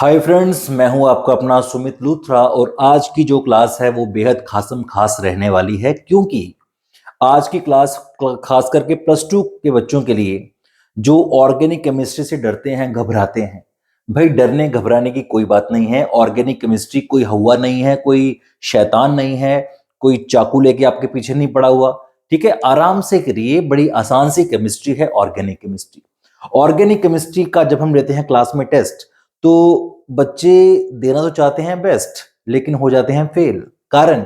Hi friends, मैं हूं आपका अपना सुमित लूथरा और आज की जो क्लास है वो बेहद खासम खास रहने वाली है क्योंकि आज की क्लास खास करके प्लस टू के बच्चों के लिए जो ऑर्गेनिक केमिस्ट्री से डरते हैं, घबराते हैं। भाई, डरने घबराने की कोई बात नहीं है। ऑर्गेनिक केमिस्ट्री कोई हवा नहीं है, कोई शैतान नहीं है, कोई चाकू लेके आपके पीछे नहीं पड़ा हुआ। ठीक है, आराम से करिए। बड़ी आसान सी केमिस्ट्री है ऑर्गेनिक केमिस्ट्री। ऑर्गेनिक केमिस्ट्री का जब हम लेते हैं क्लास में टेस्ट, तो बच्चे देना तो चाहते हैं बेस्ट, लेकिन हो जाते हैं फेल। कारण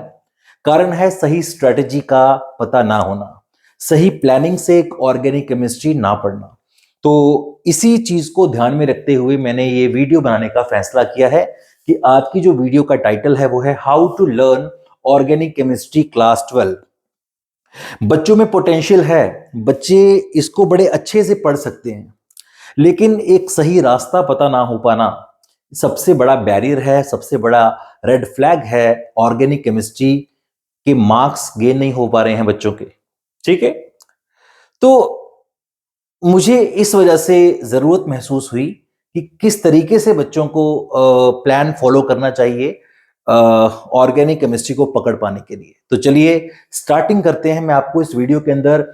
कारण है सही स्ट्रेटजी का पता ना होना, सही प्लानिंग से एक ऑर्गेनिक केमिस्ट्री ना पढ़ना। तो इसी चीज को ध्यान में रखते हुए मैंने ये वीडियो बनाने का फैसला किया है कि आज की जो वीडियो का टाइटल है वो है how to learn organic chemistry class 12। बच्चों में पोटेंशियल है, बच्चे इसको बड़े अच्छे से पढ़ सकते हैं, लेकिन एक सही रास्ता पता ना हो पाना सबसे बड़ा बैरियर है, सबसे बड़ा रेड फ्लैग है। ऑर्गेनिक केमिस्ट्री के मार्क्स गेन नहीं हो पा रहे हैं बच्चों के। ठीक है, तो मुझे इस वजह से जरूरत महसूस हुई कि किस तरीके से बच्चों को प्लान फॉलो करना चाहिए ऑर्गेनिक केमिस्ट्री को पकड़ पाने के लिए। तो चलिए स्टार्टिंग करते हैं। मैं आपको इस वीडियो के अंदर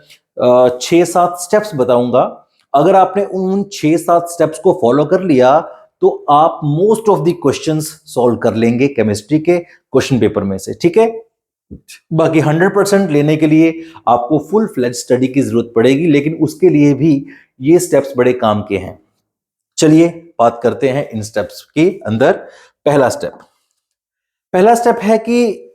6-7 स्टेप्स बताऊंगा। अगर आपने उन 6-7 स्टेप्स को फॉलो कर लिया तो आप most of the questions solve कर लेंगे केमिस्ट्री के क्वेश्चन पेपर में से। ठीक है, बाकी 100% लेने के लिए आपको फुल फ्लेज स्टडी की जरूरत पड़ेगी, लेकिन उसके लिए भी ये स्टेप्स बड़े काम के हैं। चलिए बात करते हैं इन स्टेप्स के अंदर। पहला स्टेप है कि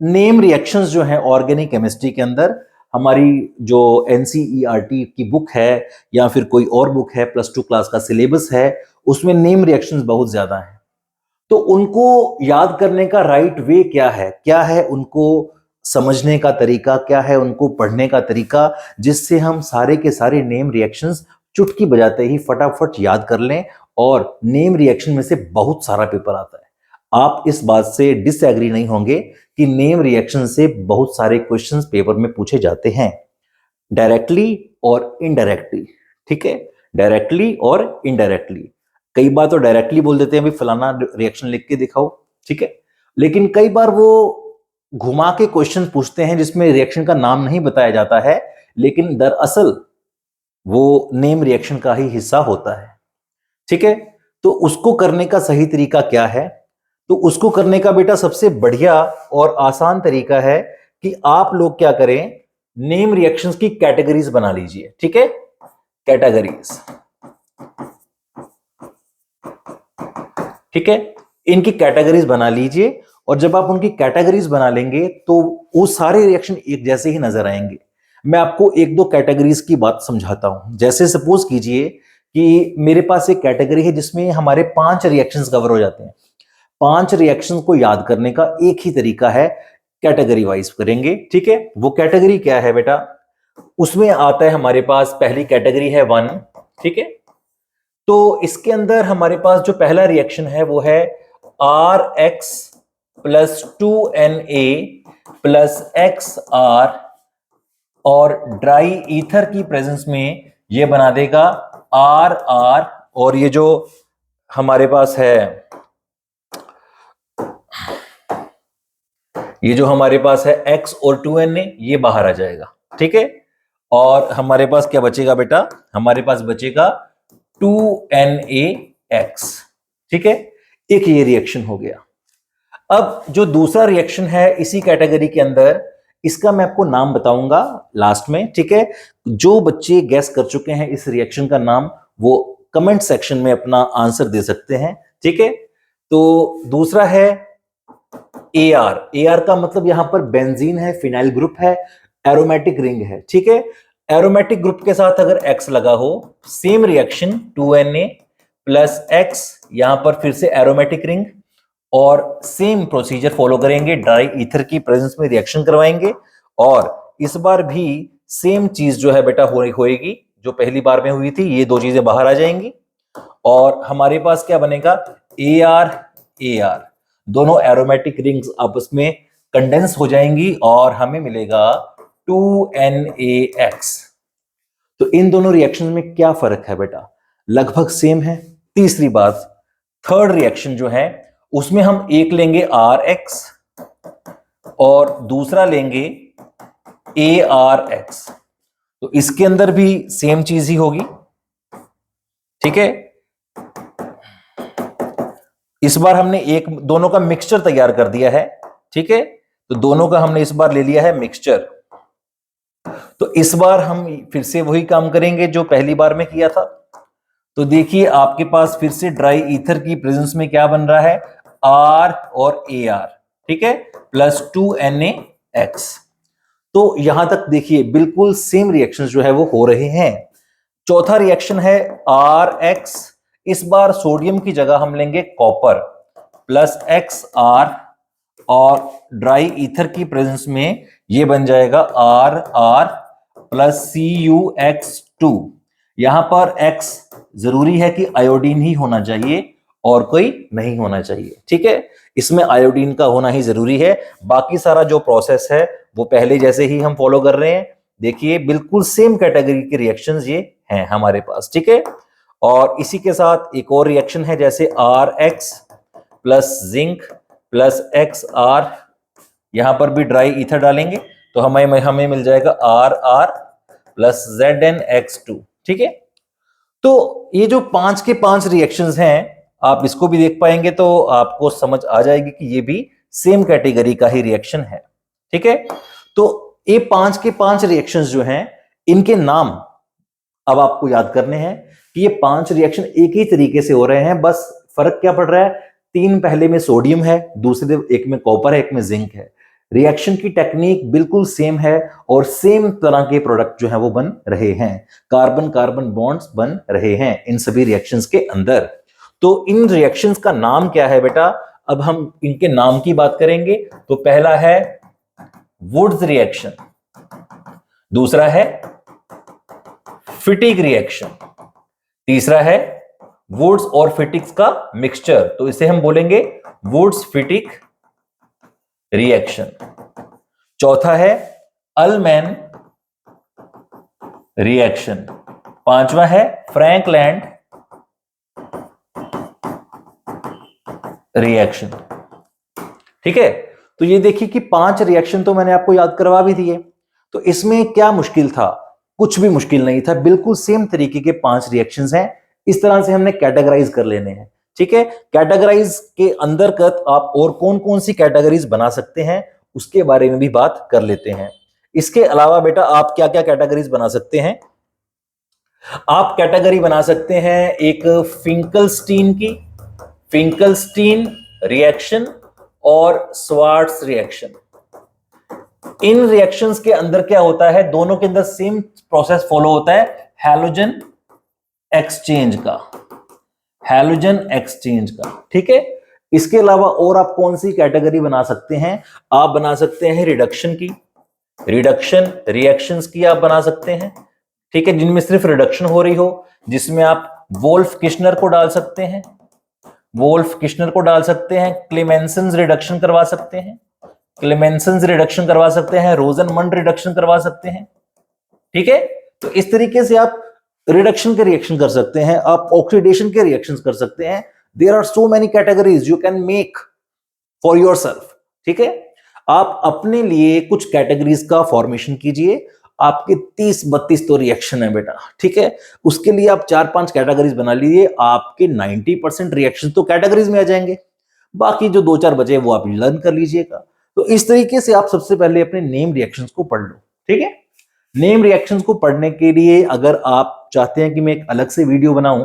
नेम रिएक्शंस जो हैं ऑर्गेनिक केमिस्ट्री के अंदर, हमारी जो एनसीईआरटी की बुक है या फिर कोई और बुक है, प्लस टू क्लास का सिलेबस है, उसमें नेम रिएक्शंस बहुत ज्यादा हैं। तो उनको याद करने का राइट वे क्या है उनको समझने का तरीका क्या है, उनको पढ़ने का तरीका, जिससे हम सारे के सारे नेम रिएक्शंस चुटकी बजाते ही फटाफट याद कर लें। और नेम रिएक्शन में से बहुत सारा पेपर आता है। आप इस बात से डिसएग्री नहीं होंगे कि नेम रिएक्शन से बहुत सारे क्वेश्चंस पेपर में पूछे जाते हैं, डायरेक्टली और इनडायरेक्टली। ठीक है, डायरेक्टली और इनडायरेक्टली। कई बार तो डायरेक्टली बोल देते हैं भाई फलाना रिएक्शन लिख के दिखाओ। ठीक है, लेकिन कई बार वो घुमा के क्वेश्चन पूछते हैं जिसमें रिएक्शन का नाम नहीं बताया जाता है, लेकिन दरअसल वो नेम रिएक्शन का ही हिस्सा होता है। ठीक है, तो उसको करने का सही तरीका क्या है? तो उसको करने का बेटा सबसे बढ़िया और आसान तरीका है कि आप लोग क्या करें, नेम रिएक्शंस की कैटेगरीज बना लीजिए। ठीक है, कैटेगरीज। ठीक है, इनकी कैटेगरीज बना लीजिए, और जब आप उनकी कैटेगरीज बना लेंगे तो वो सारे रिएक्शन एक जैसे ही नजर आएंगे। मैं आपको एक दो कैटेगरीज की बात समझाता हूं। जैसे सपोज कीजिए कि मेरे पास एक कैटेगरी है जिसमें हमारे 5 रिएक्शंस कवर हो जाते हैं। 5 रिएक्शंस को याद करने का एक ही तरीका है, कैटेगरी वाइज करेंगे। ठीक है, वो कैटेगरी क्या है बेटा? उसमें आता है हमारे पास पहली कैटेगरी है 1। ठीक है, तो इसके अंदर हमारे पास जो पहला रिएक्शन है वो है RX plus 2Na plus XR, और ड्राई ईथर की प्रेजेंस में ये बना देगा RR। और ये जो हमारे पास है, ये जो हमारे पास है X और 2Na, ये बाहर आ जाएगा। ठीक है, और हमारे पास क्या बचेगा बेटा? हमारे पास बचेगा 2NaX। ठीक है, एक ये रिएक्शन हो गया। अब जो दूसरा रिएक्शन है इसी कैटेगरी के अंदर, इसका मैं आपको नाम बताऊंगा लास्ट में। ठीक है, जो बच्चे गैस कर चुके हैं इस रिएक्शन का नाम, वो कमेंट सेक्शन में अपना आंसर दे सकते हैं। ठीक है, तो दूसरा है AR। AR का मतलब यहां पर बेंजीन है, फिनाइल ग्रुप है, एरोमेटिक रिंग है। ठीक है, एरोमेटिक ग्रुप के साथ अगर X लगा हो, same reaction 2Na plus X, यहां पर फिर से एरोमेटिक रिंग, और सेम प्रोसीजर फॉलो करेंगे, ड्राई ईथर की प्रेजेंस में रिएक्शन करवाएंगे, और इस बार भी सेम चीज जो है बेटा होएगी जो पहली बार में हुई थी। ये दो चीजें बाहर आ जाएंगी और हमारे पास क्या बनेगा? AR दोनों एरोमेटिक रिंग्स आपस में कंडेंस हो जाएंगी और हमें मिलेगा 2NaX। तो इन दोनों रिएक्शन में क्या फर्क है बेटा? लगभग सेम है। तीसरी बात, थर्ड रिएक्शन जो है उसमें हम एक लेंगे RX और दूसरा लेंगे ARX। तो इसके अंदर भी सेम चीज ही होगी, ठीक है। इस बार हमने एक दोनों का मिक्सचर तैयार कर दिया है, ठीक है। तो दोनों का हमने इस बार ले लिया है मिक्सचर। तो इस बार हम फिर से वही काम करेंगे जो पहली बार में किया था। तो देखिए आपके पास फिर से ड्राई ईथर की प्रेजेंस में क्या बन रहा है, R और AR, ठीक है, +2NaX। तो यहां तक देखिए बिल्कुल सेम रिएक्शन जो है वो हो रहे हैं। चौथा रिएक्शन है RX। इस बार सोडियम की जगह हम लेंगे कॉपर +XR और ड्राई ईथर की प्रेजेंस में ये बन जाएगा RR +CuX2। यहां पर X जरूरी है कि आयोडीन ही होना चाहिए और कोई नहीं होना चाहिए, ठीक है। इसमें आयोडीन का होना ही जरूरी है। बाकी सारा जो प्रोसेस है वो पहले जैसे ही हम फॉलो कर रहे हैं। देखिए बिल्कुल सेम कैटेगरी के रिएक्शंस ये हैं हमारे पास, ठीक है। और इसी के साथ एक और रिएक्शन है जैसे RX +जिंक +XR। यहां पर भी ड्राई ईथर डालेंगे तो हमें मिल जाएगा RR +ZnX2, ठीक है। तो ये जो 5 के 5 रिएक्शंस हैं, आप इसको भी देख पाएंगे तो आपको समझ आ जाएगी कि ये भी सेम कैटेगरी का ही रिएक्शन है, ठीक है। तो ये 5 के 5 रिएक्शंस जो हैं इनके नाम अब आपको याद करने हैं कि ये 5 रिएक्शन एक ही तरीके से हो रहे हैं, बस फर्क क्या पड़ रहा है, 3 पहले में सोडियम है, दूसरे एक में कॉपर है, एक में जिंक है। रिएक्शन की टेक्निक बिल्कुल सेम है और सेम तरह के प्रोडक्ट जो है वो बन रहे हैं। कार्बन कार्बन बॉन्ड्स बन रहे हैं इन सभी रिएक्शंस के अंदर। तो इन रिएक्शंस का नाम क्या है बेटा, अब हम इनके नाम की बात करेंगे। तो पहला है वुड्स रिएक्शन, दूसरा है फिटिक रिएक्शन, तीसरा है वुड्स और फिटिक्स का मिक्सचर, तो इसे हम बोलेंगे वुड्स फिटिक रिएक्शन। चौथा है अल्मैन रिएक्शन, पांचवा है फ्रैंकलैंड रिएक्शन, ठीक है। तो ये देखिए कि 5 रिएक्शन तो मैंने आपको याद करवा भी दिए। तो इसमें क्या मुश्किल था, कुछ भी मुश्किल नहीं था, बिल्कुल सेम तरीके के 5 रिएक्शंस हैं। इस तरह से हमने कैटेगराइज कर लेने हैं, ठीक है। कैटेगराइज के अंतर्गत आप और कौन कौन सी कैटेगरीज बना सकते हैं उसके बारे में भी बात कर लेते हैं। इसके अलावा बेटा आप क्या क्या कैटेगरीज बना सकते हैं, आप कैटेगरी बना सकते हैं एक फिंकलस्टीन की, फिंकलस्टीन रिएक्शन और स्वार्ट्स रिएक्शन। इन रिएक्शंस के अंदर क्या होता है, दोनों के अंदर सेम प्रोसेस फॉलो होता है हैलोजन एक्सचेंज का, हैलोजन एक्सचेंज का, ठीक है। इसके अलावा और आप कौन सी कैटेगरी बना सकते हैं, आप बना सकते हैं रिडक्शन की, रिडक्शन रिएक्शंस की आप बना सकते हैं, ठीक है, जिनमें सिर्फ रिडक्शन हो रही हो, जिसमें आप वोल्फ किश्नर को डाल सकते हैं, वोल्फ किश्नर को डाल सकते हैं, क्लेमेंसन्स रिडक्शन करवा सकते हैं, क्लेमेंसन्स रिडक्शन करवा सकते हैं, रोजनमंड रिडक्शन करवा सकते हैं, ठीक है। तो इस तरीके से आप रिडक्शन के रिएक्शन कर सकते हैं, आप ऑक्सीडेशन के रिएक्शंस कर सकते हैं। There are so many categories you can make for yourself, ठीक है। आप अपने लिए कुछ कैटेगरीज का फॉर्मेशन कीजिए। आपके 30-32 तो रिएक्शन है बेटा, ठीक है। उसके लिए आप 4-5 कैटेगरीज बना लीजिए, आपके 90% रिएक्शन तो कैटेगरीज में आ जाएंगे। बाकी जो 2-4 बचे वो आप लर्न कर लीजिएगा। तो इस तरीके से आप सबसे पहले अपने नेम रिएक्शंस को पढ़ लो, ठीक है। नेम रिएक्शंस को पढ़ने के लिए अगर आप चाहते हैं कि मैं एक अलग से वीडियो बनाऊं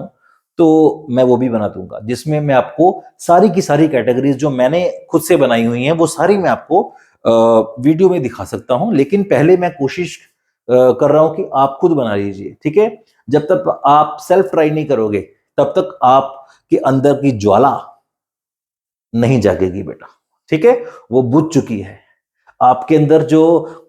तो मैं वो भी बना दूंगा, जिसमें मैं आपको सारी की सारी कैटेगरीज जो मैंने खुद से बनाई हुई हैं वो सारी मैं आपको वीडियो में दिखा सकता हूं। लेकिन पहले मैं कोशिश कर रहा हूं कि आप खुद बना लीजिए, ठीक है। जब तक आप सेल्फ ट्राई नहीं करोगे तब तक आपके अंदर की ज्वाला नहीं जागेगी बेटा, ठीक है। वो बुझ चुकी है, आपके अंदर जो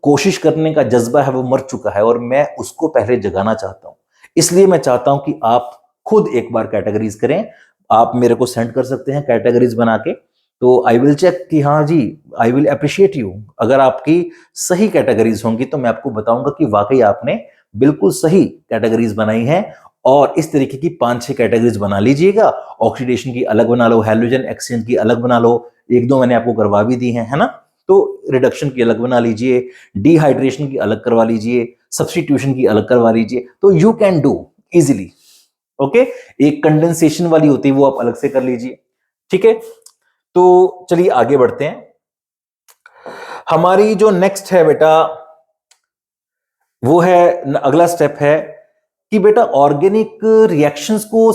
कोशिश करने का जज्बा है वो मर चुका है और मैं उसको पहले जगाना चाहता हूं। इसलिए मैं चाहता हूं कि आप खुद एक बार कैटेगरीज करें। आप मेरे को सेंड कर सकते हैं कैटेगरीज बना के, तो आई विल चेक कि हाँ जी, आई विल अप्रिशिएट यू। अगर आपकी सही कैटेगरीज होंगी तो मैं आपको बताऊंगा कि वाकई आपने बिल्कुल सही कैटेगरीज बनाई हैं और इस तरीके की 5-6 कैटेगरीज बना लीजिएगा। ऑक्सीडेशन की अलग बना लो, हैलोजन एक्सचेंज की अलग बना लो, एक दो मैंने आपको करवा भी दी है ना। तो रिडक्शन की अलग बना लीजिए, डिहाइड्रेशन की अलग करवा लीजिए, सब्स्टिट्यूशन की अलग करवा लीजिए, तो you can do easily. Okay, एक कंडेंसेशन वाली होती है वो आप अलग से कर लीजिए, ठीक है। तो चलिए आगे बढ़ते हैं। हमारी जो नेक्स्ट है बेटा वो है, अगला स्टेप है कि बेटा ऑर्गेनिक रिएक्शंस को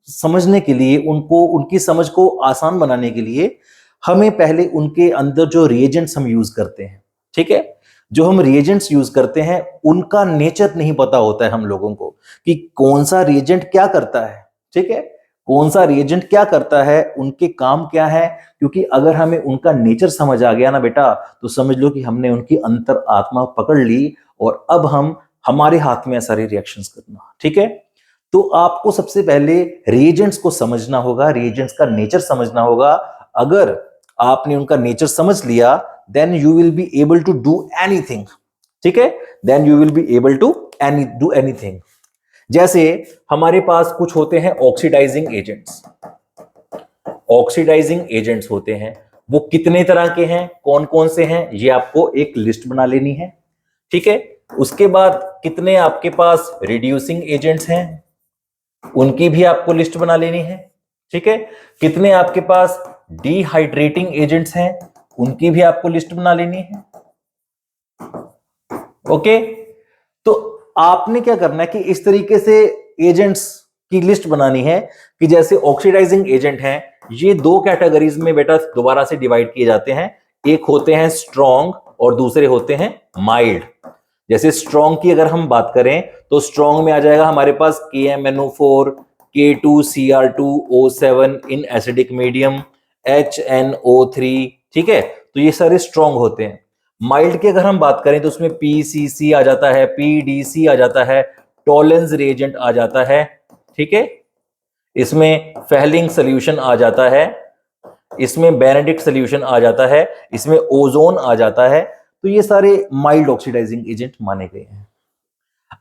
समझने के लिए, उनको उनकी समझ को आसान बनाने के लिए हमें पहले उनके अंदर जो रिएजेंट्स हम यूज करते हैं, ठीक है, जो हम रिएजेंट्स यूज करते हैं उनका नेचर नहीं पता होता है हम लोगों को कि कौन सा रिएजेंट क्या करता है, ठीक है, कौन सा रिएजेंट क्या करता है, उनके काम क्या है। क्योंकि अगर हमें उनका नेचर समझ आ गया ना बेटा, तो समझ लो कि हमने उनकी अंतर आत्मा पकड़ ली और अब हमारे हाथ में है सारे रिएक्शंस करना, ठीक है। तो आपको सबसे पहले रिएजेंट्स को समझना होगा, रिएजेंट्स का नेचर समझना होगा। अगर आपने उनका नेचर समझ लिया, then you will be able to do anything, ठीक है, then you will be able to do anything. जैसे हमारे पास कुछ होते हैं ऑक्सीडाइजिंग एजेंट्स, ऑक्सीडाइजिंग एजेंट्स होते हैं, वो कितने तरह के हैं, कौन कौन से हैं, ये आपको एक लिस्ट बना लेनी है, ठीक है। उसके बाद कितने आपके पास रिड्यूसिंग एजेंट्स हैं, उनकी भी आपको लिस्ट बना लेनी है, ठीक है। कितने आपके पास डिहाइड्रेटिंग एजेंट्स हैं, उनकी भी आपको लिस्ट बना लेनी है, ओके। तो आपने क्या करना है कि इस तरीके से एजेंट्स की लिस्ट बनानी है कि जैसे ऑक्सीडाइजिंग एजेंट हैं, ये दो कैटेगरीज में बेटा दोबारा से डिवाइड किए जाते हैं, एक होते हैं स्ट्रॉन्ग और दूसरे होते हैं माइल्ड। जैसे स्ट्रॉन्ग की अगर हम बात करें तो स्ट्रॉन्ग में आ जाएगा हमारे पास KMnO4, K2Cr2O7 in acidic medium, HNO3, ठीक है, तो ये सारे स्ट्रॉन्ग होते हैं। माइल्ड की अगर हम बात करें तो उसमें PCC आ जाता है, PDC आ जाता है, टॉलेंस रिएजेंट आ जाता है, ठीक है, इसमें फेहलिंग सोल्यूशन आ जाता है, इसमें बेनेडिक्ट सोल्यूशन आ जाता है, इसमें ओजोन आ जाता है। तो ये सारे माइल्ड ऑक्सीडाइजिंग एजेंट माने गए हैं।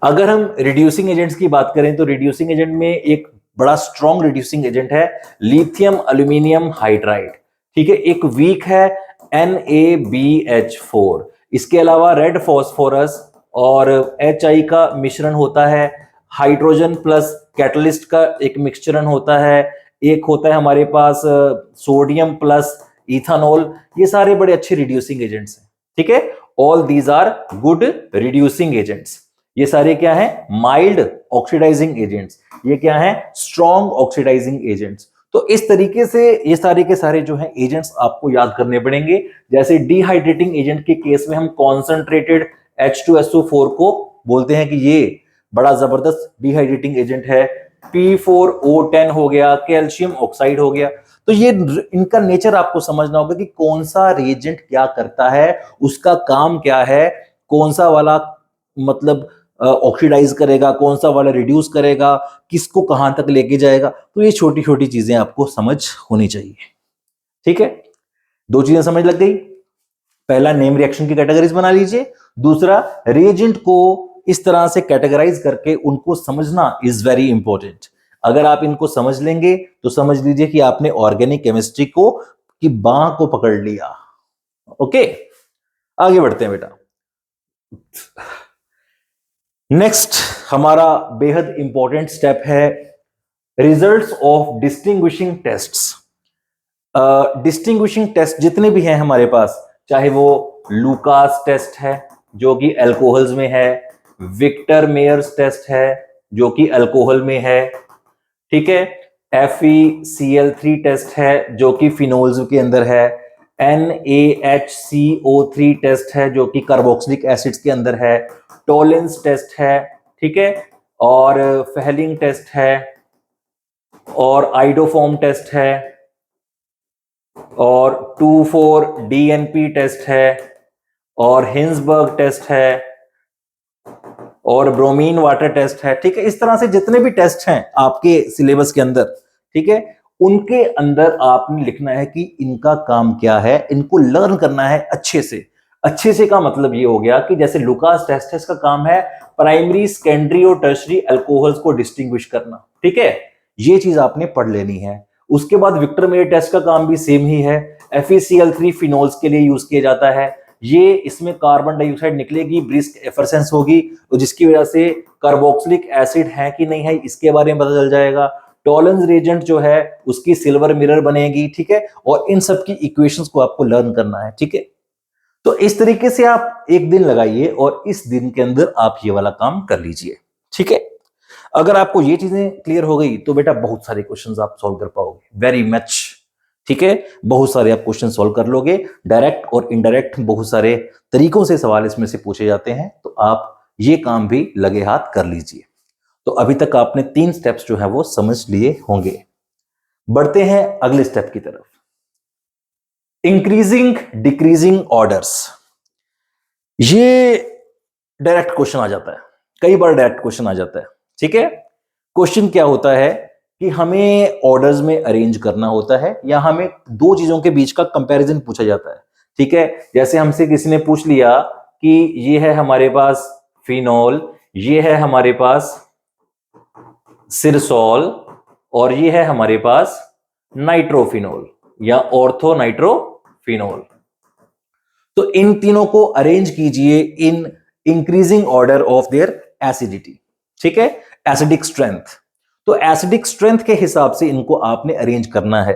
अगर हम रिड्यूसिंग एजेंट्स की बात करें तो रिड्यूसिंग एजेंट में एक बड़ा स्ट्रॉन्ग रिड्यूसिंग एजेंट है लिथियम एल्यूमिनियम हाइड्राइड, ठीक है, एक वीक है NaBH4। इसके अलावा रेड फॉस्फोरस और HI का मिश्रण होता है, हाइड्रोजन प्लस कैटलिस्ट का एक मिक्सचरन होता है, एक होता है हमारे पास सोडियम प्लस इथानॉल। ये सारे बड़े अच्छे रिड्यूसिंग एजेंट्स हैं, ठीक है, all these are good reducing agents. ये सारे क्या है, माइल्ड ऑक्सीडाइजिंग एजेंट्स, ये क्या है, स्ट्रॉन्ग ऑक्सीडाइजिंग एजेंट्स। तो इस तरीके से ये सारे के सारे जो है एजेंट्स आपको याद करने पड़ेंगे। जैसे डिहाइड्रेटिंग एजेंट के केस में हम कॉन्सेंट्रेटेड H2SO4 को बोलते हैं कि ये बड़ा जबरदस्त डिहाइड्रेटिंग एजेंट है। P4O10 हो गया, कैल्शियम ऑक्साइड हो गया। तो ये इनका नेचर आपको समझना होगा कि कौन सा रिएजेंट क्या करता है, उसका काम क्या है, कौन सा वाला मतलब ऑक्सीडाइज करेगा, कौन सा वाला रिड्यूस करेगा, किसको कहां तक लेके जाएगा। तो ये छोटी छोटी चीजें आपको समझ होनी चाहिए, ठीक है। दो चीजें समझ लग गई, पहला नेम रिएक्शन की कैटेगरीज बना लीजिए, दूसरा रिएजेंट को इस तरह से कैटेगराइज करके उनको समझना इज वेरी इंपॉर्टेंट। अगर आप इनको समझ लेंगे तो समझ लीजिए कि आपने ऑर्गेनिक केमिस्ट्री को की बाह को पकड़ लिया, ओके। आगे बढ़ते हैं बेटा। नेक्स्ट हमारा बेहद इंपॉर्टेंट स्टेप है results of distinguishing tests. Distinguishing test जितने भी हैं हमारे पास, चाहे वो लूकास टेस्ट है जो कि अल्कोहल्स में है, विक्टर मेयर्स टेस्ट है जो कि अल्कोहल में है, ठीक है, FeCl3 टेस्ट है जो कि फिनोल्स के अंदर है, NaHCO3 टेस्ट है जो कि कार्बोक्सिलिक एसिड्स के अंदर है, टॉलेंस टेस्ट है, ठीक है, और फेहलिंग टेस्ट है, और आइडोफॉर्म टेस्ट है, और 2,4-DNP टेस्ट है, और हिंसबर्ग टेस्ट है, और ब्रोमीन वाटर टेस्ट है, ठीक है। इस तरह से जितने भी टेस्ट हैं आपके सिलेबस के अंदर, ठीक है, उनके अंदर आपने लिखना है कि इनका काम क्या है, इनको लर्न करना है अच्छे से। अच्छे से का मतलब ये हो गया कि जैसे लुकास टेस्टिस का काम है प्राइमरी, सेकेंडरी और टर्शरी अल्कोहल्स को डिस्टिंग्विश करना, ठीक है, ये चीज आपने पढ़ लेनी है। उसके बाद विक्टर मेयर टेस्ट का काम भी सेम ही है, FeCl3 फिनोल्स के लिए यूज किया जाता है। ये इसमें कार्बन डाइऑक्साइड निकलेगी, ब्रिस्क एफरसेंस होगी, तो जिसकी वजह से कार्बोक्सिलिक एसिड है कि नहीं है इसके बारे में पता चल जाएगा। टॉलेंस रिएजेंट जो है उसकी सिल्वर मिरर बनेगी, ठीक है, और इन सब की इक्वेशंस को आपको लर्न करना है, ठीक है। तो इस तरीके से आप एक दिन लगाइए और इस दिन के अंदर आप ये वाला काम कर लीजिए, ठीक है। अगर आपको ये चीजें क्लियर हो गई तो बेटा बहुत सारे क्वेश्चंस आप सॉल्व कर पाओगे, वेरी मच, ठीक है। बहुत सारे आप क्वेश्चन सॉल्व कर लोगे, डायरेक्ट और इनडायरेक्ट बहुत सारे तरीकों से सवाल इसमें से पूछे जाते हैं, तो आप ये काम भी लगे हाथ कर लीजिए। तो अभी तक आपने 3 स्टेप्स जो है वो समझ लिए होंगे। बढ़ते हैं अगले स्टेप की तरफ, इंक्रीजिंग डिक्रीजिंग ऑर्डर्स। ये डायरेक्ट क्वेश्चन आ जाता है, कई बार डायरेक्ट क्वेश्चन आ जाता है, ठीक है। क्वेश्चन क्या होता है कि हमें ऑर्डर्स में अरेंज करना होता है या हमें दो चीजों के बीच का कंपैरिजन पूछा जाता है, ठीक है। जैसे हमसे किसी ने पूछ लिया कि ये है हमारे पास फिनॉल, ये है हमारे पास सिरसॉल और ये है हमारे पास नाइट्रोफिनॉल या ऑर्थो नाइट्रोफिनॉल। तो इन तीनों को अरेंज कीजिए in increasing order of their acidity, ठीक है, एसिडिक स्ट्रेंथ। तो एसिडिक स्ट्रेंथ के हिसाब से इनको आपने अरेंज करना है।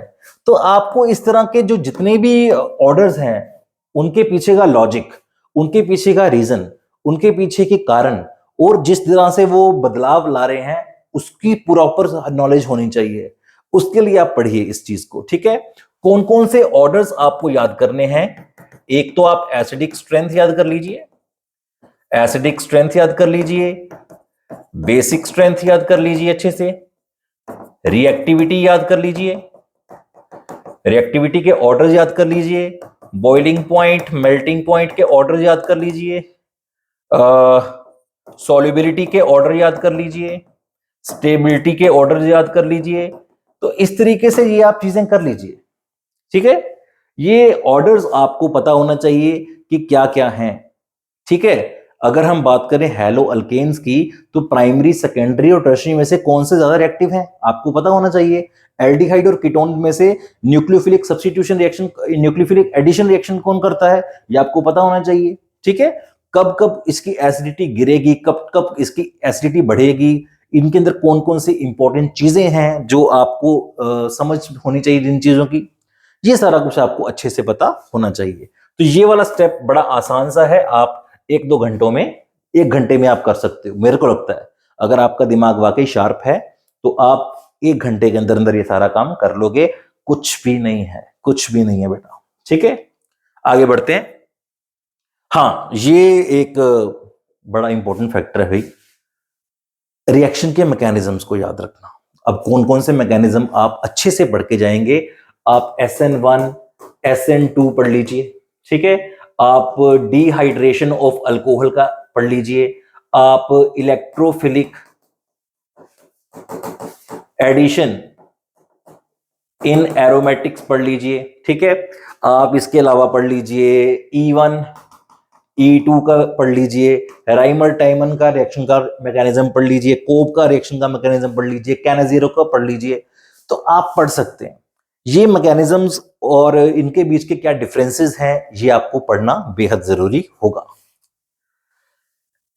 तो आपको इस तरह के जो जितने भी ऑर्डर्स हैं उनके पीछे का लॉजिक, उनके पीछे का रीजन, उनके पीछे के कारण और जिस तरह से वो बदलाव ला रहे हैं उसकी प्रॉपर नॉलेज होनी चाहिए। उसके लिए आप पढ़िए इस चीज को, ठीक है। कौन कौन से ऑर्डर्स आपको याद करने हैं? एक तो आप एसिडिक स्ट्रेंथ याद कर लीजिए, एसिडिक स्ट्रेंथ याद कर लीजिए, बेसिक स्ट्रेंथ याद कर लीजिए अच्छे से, रिएक्टिविटी याद कर लीजिए, रिएक्टिविटी के ऑर्डर्स याद कर लीजिए, बॉइलिंग पॉइंट, मेल्टिंग पॉइंट के ऑर्डर याद कर लीजिए, सॉल्युबिलिटी के ऑर्डर याद कर लीजिए, स्टेबिलिटी के ऑर्डर याद कर लीजिए। तो इस तरीके से ये आप चीजें कर लीजिए, ठीक है। ये ऑर्डर्स आपको पता होना चाहिए कि क्या क्या हैं, ठीक है। अगर हम बात करें हैलो अल्केन्स की तो प्राइमरी, सेकेंडरी और टर्शियरी में से कौन से ज्यादा रिएक्टिव हैं आपको पता होना चाहिए। एल्डिहाइड और कीटोन में से nucleophilic substitution reaction, nucleophilic addition reaction कौन करता है ये आपको पता होना चाहिए, ठीक है। कब कब इसकी एसिडिटी गिरेगी, कब कब इसकी एसिडिटी बढ़ेगी, इनके अंदर कौन कौन सी इंपॉर्टेंट चीजें हैं जो आपको समझ होनी चाहिए जिन चीजों की, ये सारा कुछ आपको अच्छे से पता होना चाहिए। तो ये वाला स्टेप बड़ा आसान सा है, आप 1-2 घंटों में, 1 घंटे में आप कर सकते हो। मेरे को लगता है अगर आपका दिमाग वाकई शार्प है तो आप 1 घंटे के अंदर अंदर ये सारा काम कर लोगे। कुछ भी नहीं है, कुछ भी नहीं है बेटा, ठीक है। आगे बढ़ते हैं। हाँ, ये एक बड़ा इंपॉर्टेंट फैक्टर है भाई, रिएक्शन के मैकेनिज्म्स को याद रखना। अब कौन कौन से मैकेनिज्म आप अच्छे से पढ़ के जाएंगे, आप SN1 SN2 पढ़ लीजिए, ठीक है। आप डिहाइड्रेशन ऑफ अल्कोहल का पढ़ लीजिए, आप इलेक्ट्रोफिलिक एडिशन इन एरोमेटिक्स पढ़ लीजिए, ठीक है। आप इसके अलावा पढ़ लीजिए E1 E2 का पढ़ लीजिए, राइमर टाइमन का रिएक्शन का मैकेनिज्म पढ़ लीजिए, कोब का रिएक्शन का मैकेनिज्म पढ़ लीजिए, कैनाजीरो का पढ़ लीजिए। तो आप पढ़ सकते हैं ये मैकेनिज्म्स और इनके बीच के क्या डिफरेंसेस हैं, ये आपको पढ़ना बेहद जरूरी होगा।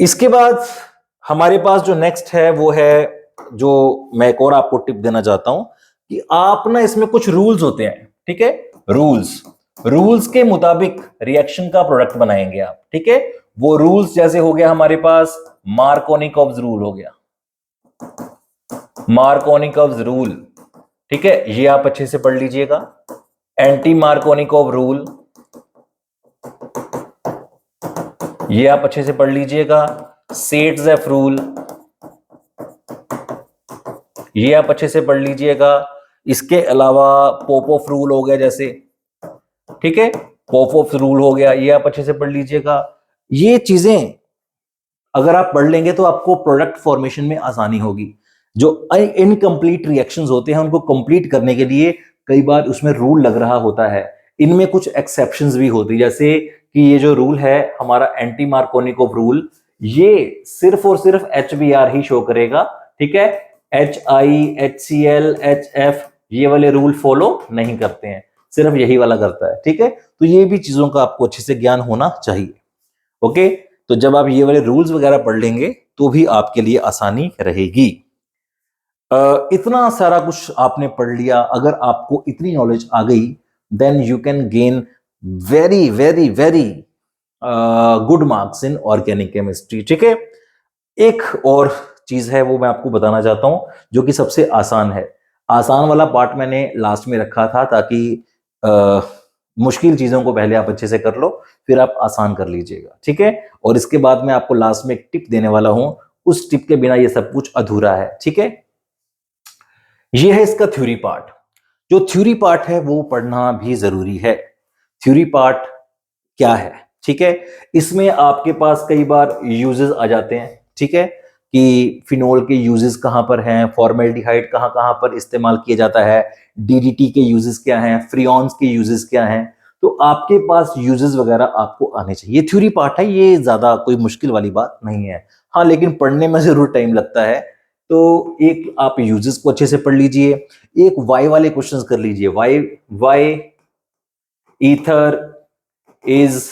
इसके बाद हमारे पास जो नेक्स्ट है वो है, जो मैं एक और आपको टिप देना चाहता हूं कि आप ना इसमें कुछ रूल्स होते हैं, ठीक है। रूल्स के मुताबिक रिएक्शन का प्रोडक्ट बनाएंगे आप, ठीक है। वो रूल्स जैसे हो गया हमारे पास मार्कोनिकोव्स रूल हो गया, मार्कोनिकोव्स रूल, ठीक है, ये आप अच्छे से पढ़ लीजिएगा। एंटी मार्कोनिकोव रूल, ये आप अच्छे से पढ़ लीजिएगा। सेट्जेफ रूल, ये आप अच्छे से पढ़ लीजिएगा। इसके अलावा पोपोफ रूल हो गया जैसे, ठीक है, पोपोफ रूल हो गया, ये आप अच्छे से पढ़ लीजिएगा। ये चीजें अगर आप पढ़ लेंगे तो आपको प्रोडक्ट फॉर्मेशन में आसानी होगी। जो इनकम्प्लीट रिएक्शंस होते हैं उनको कंप्लीट करने के लिए कई बार उसमें रूल लग रहा होता है, इनमें कुछ एक्सेप्शंस भी होती है, जैसे कि ये जो रूल है हमारा एंटी मार्कोनिकोव रूल, ये सिर्फ और सिर्फ HBr ही शो करेगा, ठीक है। HI, HCl, HF ये वाले रूल फॉलो नहीं करते हैं, सिर्फ यही वाला करता है, ठीक है। तो ये भी चीजों का आपको अच्छे से ज्ञान होना चाहिए। ओके, तो जब आप ये वाले रूल्स वगैरह पढ़ लेंगे तो भी आपके लिए आसानी रहेगी। इतना सारा कुछ आपने पढ़ लिया, अगर आपको इतनी नॉलेज आ गई then you can gain very very very good marks in organic chemistry, ठीक है। एक और चीज है वो मैं आपको बताना चाहता हूं जो कि सबसे आसान है। आसान वाला पार्ट मैंने लास्ट में रखा था ताकि मुश्किल चीजों को पहले आप अच्छे से कर लो, फिर आप आसान कर लीजिएगा, ठीक है। और इसके बाद मैं आपको लास्ट में एक टिप देने वाला हूं, उस टिप के बिना ये सब कुछ अधूरा है, ठीक है। ये है इसका थ्योरी पार्ट। जो थ्योरी पार्ट है वो पढ़ना भी जरूरी है। थ्योरी पार्ट क्या है, ठीक है। इसमें आपके पास कई बार यूजेस आ जाते हैं, ठीक है, कि फिनोल के यूजेस कहां पर हैं, फॉर्मेल्डिहाइड कहां कहां पर इस्तेमाल किया जाता है, डीडीटी के यूजेस क्या हैं, फ्रियॉन्स के यूजेस क्या हैं। तो आपके पास यूजेस वगैरह आपको आने चाहिए। ये थ्योरी पार्ट है, ये ज्यादा कोई मुश्किल वाली बात नहीं है। हाँ, लेकिन पढ़ने में जरूर टाइम लगता है। तो एक आप यूजेस को अच्छे से पढ़ लीजिए, एक वाई वाले क्वेश्चंस कर लीजिए। Why why ether is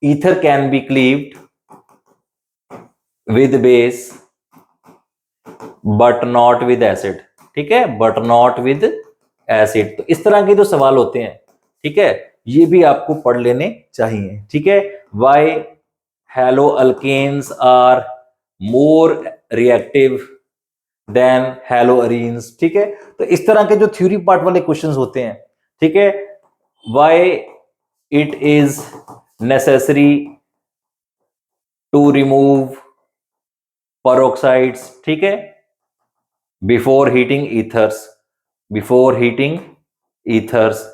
ether can be cleaved with base but not with acid, ठीक है, बट नॉट विद एसिड। तो इस तरह के जो सवाल होते हैं, ठीक है, ये भी आपको पढ़ लेने चाहिए, ठीक है। Why haloalkanes are more reactive than haloarenes, ठीक है। तो इस तरह के जो थ्योरी पार्ट वाले क्वेश्चंस होते हैं, ठीक है। Why it is necessary to remove peroxides, ठीक है, before heating ethers, before heating ethers.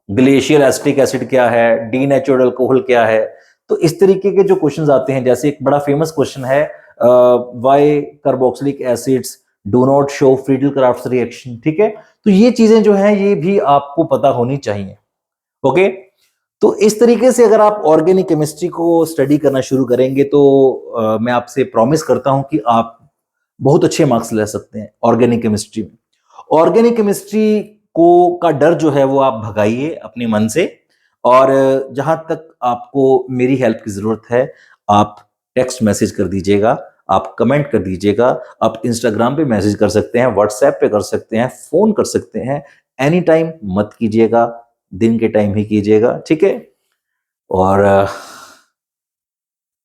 Glacial acetic acid क्या है, डीनेचुरल अल्कोहल क्या है। तो इस तरीके के जो क्वेश्चंस आते हैं, जैसे एक बड़ा फेमस क्वेश्चन है why carboxylic acids do not show Friedel crafts reaction, ठीक है। तो ये चीजें जो हैं ये भी आपको पता होनी चाहिए। ओके, तो इस तरीके से अगर आप ऑर्गेनिक केमिस्ट्री को स्टडी करना शुरू करेंगे तो मैं आपसे प्रॉमिस करता हूं कि आप बहुत अच्छे मार्क्स ले सकते हैं ऑर्गेनिक केमिस्ट्री में। ऑर्गेनिक केमिस्ट्री को का डर जो है वो आप भगाइए अपने मन से। और जहां तक आपको मेरी हेल्प की जरूरत है, आप टेक्स्ट मैसेज कर दीजिएगा, आप कमेंट कर दीजिएगा, आप इंस्टाग्राम पे मैसेज कर सकते हैं, व्हाट्सएप पे कर सकते हैं, फोन कर सकते हैं। एनी टाइम मत कीजिएगा, दिन के टाइम ही कीजिएगा, ठीक है। और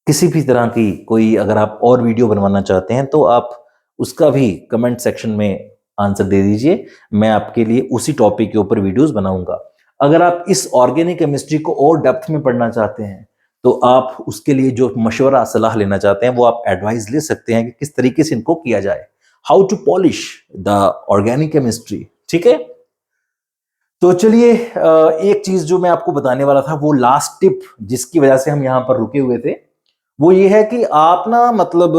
किसी भी तरह की कोई अगर आप और वीडियो बनवाना चाहते हैं तो आप उसका भी कमेंट सेक्शन में आंसर दे दीजिए, मैं आपके लिए उसी टॉपिक के ऊपर वीडियोस बनाऊंगा। अगर आप इस ऑर्गेनिक केमिस्ट्री को और डेप्थ में पढ़ना चाहते हैं तो आप उसके लिए जो मशवरा सलाह लेना चाहते हैं वो आप एडवाइस ले सकते हैं कि किस तरीके से इनको किया जाए, how to polish the organic chemistry, ठीक है। तो चलिए, एक चीज जो मैं आपको बताने वाला था, वो लास्ट टिप जिसकी वजह से हम यहां पर रुके हुए थे, वो ये है कि आप ना मतलब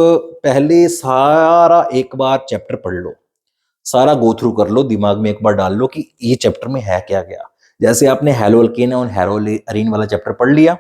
पहले सारा एक बार चैप्टर पढ़ लो, सारा गो थ्रू कर लो, दिमाग में एक बार डाल लो कि ये चैप्टर में है क्या क्या। जैसे आपने हैलो अल्केन और हैलो अरीन वाला चैप्टर पढ़ लिया,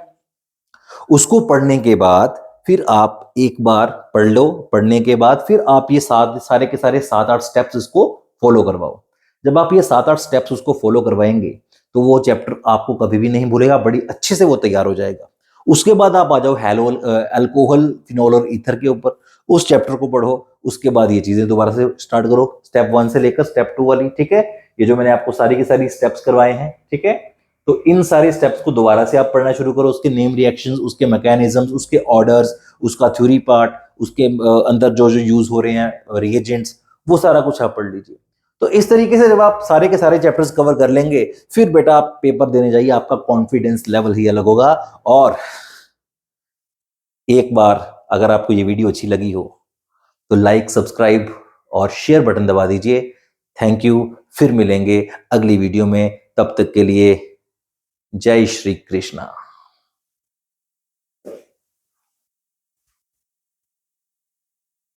उसको पढ़ने के बाद फिर आप एक बार पढ़ लो, पढ़ने के बाद फिर आप ये सारे के सारे 7-8 स्टेप्स इसको फॉलो करवाओ। जब आप ये 7-8 स्टेप्स उसको फॉलो करवाएंगे तो वो चैप्टर आपको कभी भी नहीं भूलेगा, बड़ी अच्छे से वो तैयार हो जाएगा। उसके बाद आप आ जाओ हैलो अल्कोहल, फिनोल और ईथर के ऊपर, उस चैप्टर को पढ़ो। उसके बाद ये चीजें दोबारा से स्टार्ट करो, स्टेप 1 से लेकर स्टेप 2 वाली, ठीक है। ये जो मैंने आपको सारी की सारी स्टेप्स करवाए हैं, ठीक है। तो इन सारे स्टेप्स को दोबारा से आप पढ़ना शुरू करो, उसके नेम रिएक्शंस, उसके मैकेनिज्म्स, उसके ऑर्डर्स, उसका थ्योरी पार्ट, उसके अंदर जो जो यूज हो रहे हैं रिएजेंट्स, वो सारा कुछ आप पढ़ लीजिए। तो इस तरीके से जब आप सारे के सारे चैप्टर्स कवर कर लेंगे, फिर बेटा आप पेपर देने जाइए, आपका कॉन्फिडेंस लेवल ही अलग होगा। और एक बार अगर आपको ये वीडियो अच्छी लगी हो तो लाइक, सब्सक्राइब और शेयर बटन दबा दीजिए। थैंक यू, फिर मिलेंगे अगली वीडियो में, तब तक के लिए जय श्री कृष्णा।